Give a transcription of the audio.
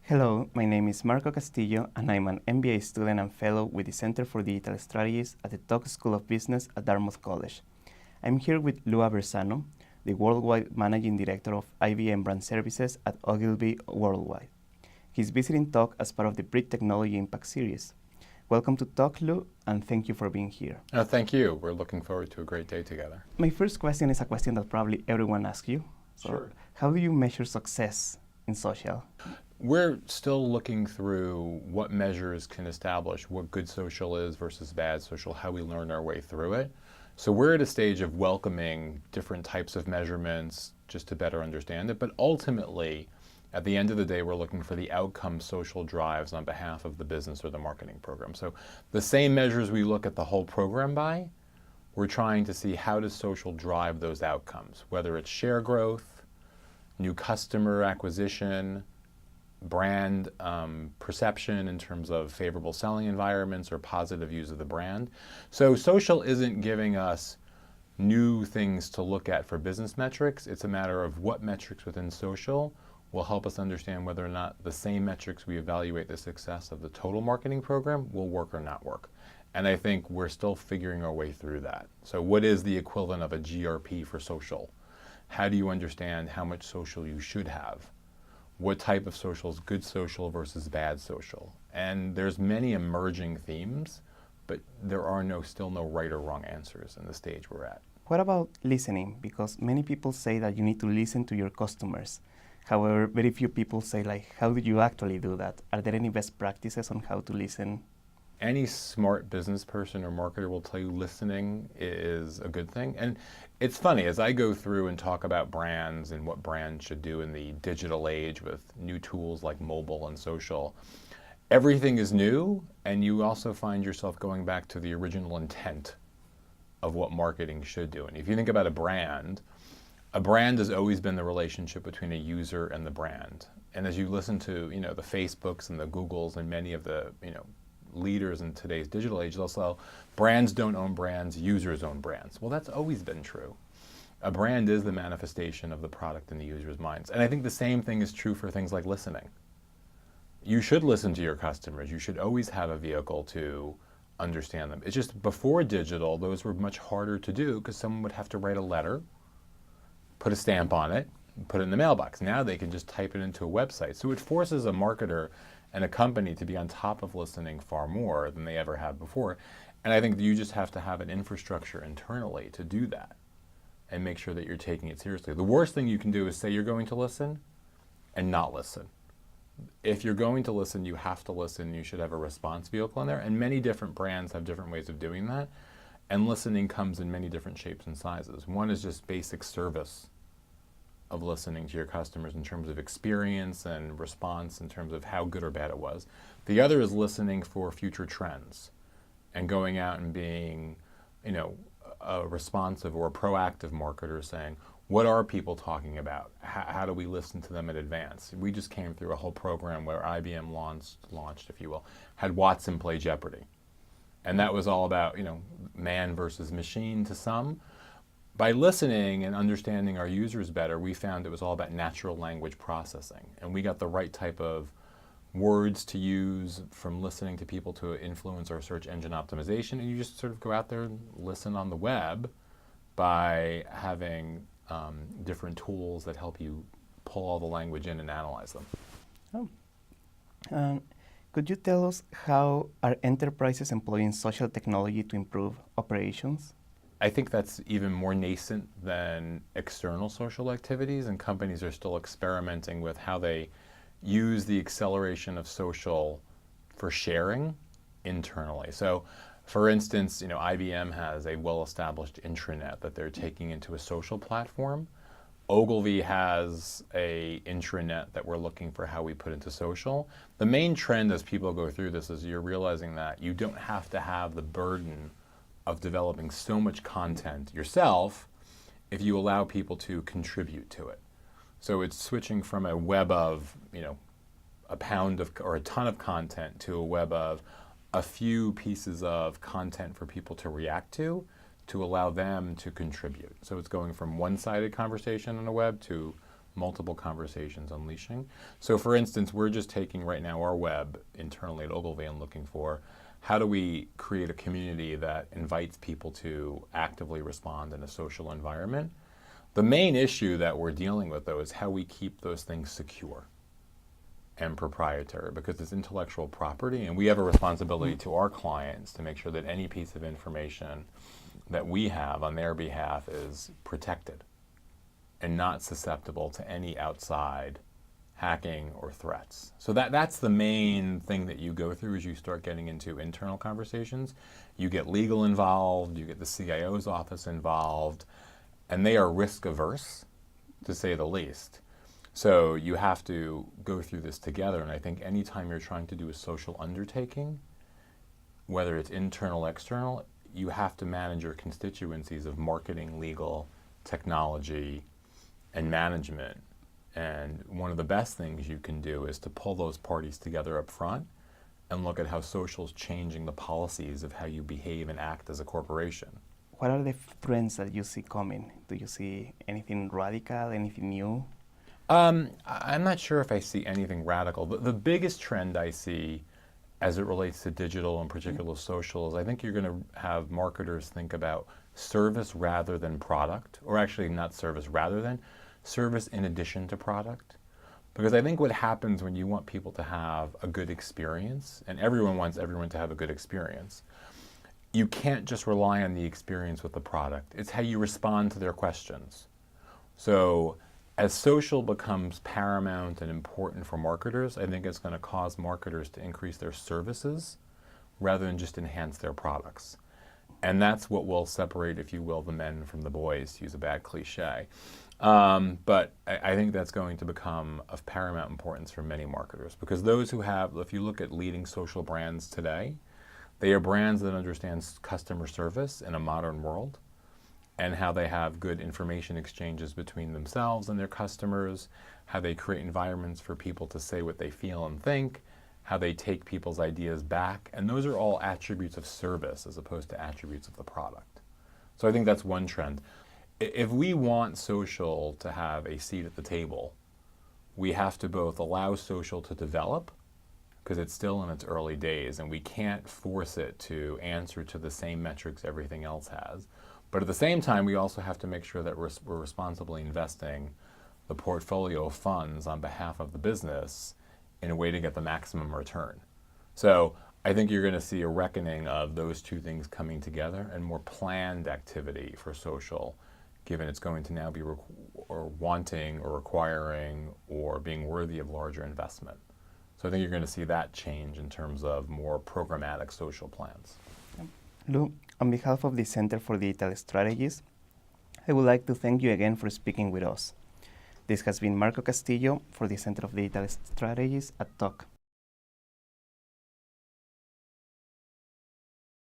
Hello, my name is Marco Castillo, and I'm an MBA student and fellow with the Center for Digital Strategies at the Tuck School of Business at Dartmouth College. I'm here with Lou Aversano, the Worldwide Managing Director of IBM Brand Services at Ogilvy Worldwide. He's visiting Tuck as part of the Brit Technology Impact Series. Welcome to Tuck, Lou, and thank you for being here. Thank you. We're looking forward to a great day together. My first question is a question that probably everyone asks you. Sure. How do you measure success in social? We're still looking through what measures can establish what good social is versus bad social, how we learn our way through it. So we're at a stage of welcoming different types of measurements just to better understand it. But ultimately, at the end of the day, we're looking for the outcome social drives on behalf of the business or the marketing program. So the same measures we look at the whole program by, we're trying to see how does social drive those outcomes, whether it's share growth, new customer acquisition, brand perception in terms of favorable selling environments or positive use of the brand. So social isn't giving us new things to look at for business metrics. It's a matter of what metrics within social will help us understand whether or not the same metrics we evaluate the success of the total marketing program will work or not work. And I think we're still figuring our way through that. So what is the equivalent of a GRP for social? How do you understand how much social you should have? What type of social is good social versus bad social? And there's many emerging themes, but there are still no right or wrong answers in the stage we're at. What about listening? Because many people say that you need to listen to your customers. However, very few people say, how do you actually do that? Are there any best practices on how to listen? Any smart business person or marketer will tell you listening is a good thing. And it's funny, as I go through and talk about brands and what brands should do in the digital age with new tools like mobile and social, everything is new, and you also find yourself going back to the original intent of what marketing should do. And if you think about a brand has always been the relationship between a user and the brand. And as you listen to, the Facebooks and the Googles and many of the, leaders in today's digital age, they'll say, brands don't own brands, users own brands. Well, that's always been true. A brand is the manifestation of the product in the user's minds. And I think the same thing is true for things like listening. You should listen to your customers. You should always have a vehicle to understand them. It's just before digital, those were much harder to do because someone would have to write a letter, put a stamp on it, and put it in the mailbox. Now they can just type it into a website. So it forces a marketer and a company to be on top of listening far more than they ever have before. And I think that you just have to have an infrastructure internally to do that and make sure that you're taking it seriously. The worst thing you can do is say you're going to listen and not listen. If you're going to listen, you have to listen. You should have a response vehicle in there. And many different brands have different ways of doing that. And listening comes in many different shapes and sizes. One is just basic service of listening to your customers in terms of experience and response in terms of how good or bad it was. The other is listening for future trends and going out and being, a responsive or a proactive marketer saying, what are people talking about? How do we listen to them in advance? We just came through a whole program where IBM launched, if you will, had Watson play Jeopardy. And that was all about, man versus machine to some. By listening and understanding our users better, we found it was all about natural language processing. And we got the right type of words to use from listening to people to influence our search engine optimization. And you just sort of go out there and listen on the web by having different tools that help you pull all the language in and analyze them. Could you tell us how are enterprises employing social technology to improve operations? I think that's even more nascent than external social activities, and companies are still experimenting with how they use the acceleration of social for sharing internally. So, for instance, IBM has a well-established intranet that they're taking into a social platform. Ogilvy has a intranet that we're looking for how we put into social. The main trend as people go through this is you're realizing that you don't have to have the burden of developing so much content yourself if you allow people to contribute to it. So it's switching from a web of, a pound of or a ton of content to a web of a few pieces of content for people to react to allow them to contribute. So it's going from one-sided conversation on the web to multiple conversations unleashing. So for instance, we're just taking right now our web internally at Ogilvy and looking for how do we create a community that invites people to actively respond in a social environment. The main issue that we're dealing with, though, is how we keep those things secure and proprietary, because it's intellectual property, and we have a responsibility to our clients to make sure that any piece of information that we have on their behalf is protected and not susceptible to any outside hacking or threats. So that's the main thing that you go through as you start getting into internal conversations. You get legal involved, you get the CIO's office involved, and they are risk averse, to say the least. So you have to go through this together, and I think anytime you're trying to do a social undertaking, whether it's internal, external, you have to manage your constituencies of marketing, legal, technology, and management. And one of the best things you can do is to pull those parties together up front and look at how social's changing the policies of how you behave and act as a corporation. What are the trends that you see coming? Do you see anything radical, anything new? I'm not sure if I see anything radical. The biggest trend I see as it relates to digital, in particular social, is I think you're going to have marketers think about service rather than product, or actually not service rather than, service in addition to product. Because I think what happens when you want people to have a good experience, and everyone wants everyone to have a good experience, you can't just rely on the experience with the product. It's how you respond to their questions. So as social becomes paramount and important for marketers, I think it's going to cause marketers to increase their services rather than just enhance their products. And that's what will separate, if you will, the men from the boys, to use a bad cliche. But I think that's going to become of paramount importance for many marketers, because those who have, if you look at leading social brands today, they are brands that understand customer service in a modern world, and how they have good information exchanges between themselves and their customers, how they create environments for people to say what they feel and think, how they take people's ideas back. And those are all attributes of service as opposed to attributes of the product. So I think that's one trend. If we want social to have a seat at the table, we have to both allow social to develop, because it's still in its early days, and we can't force it to answer to the same metrics everything else has. But at the same time, we also have to make sure that we're responsibly investing the portfolio of funds on behalf of the business in a way to get the maximum return. So I think you're going to see a reckoning of those two things coming together, and more planned activity for social, given it's going to now be wanting or requiring or being worthy of larger investment. So I think you're going to see that change in terms of more programmatic social plans. Lou, on behalf of the Center for Digital Strategies, I would like to thank you again for speaking with us. This has been Marco Castillo for the Center of Digital Strategies at TOC.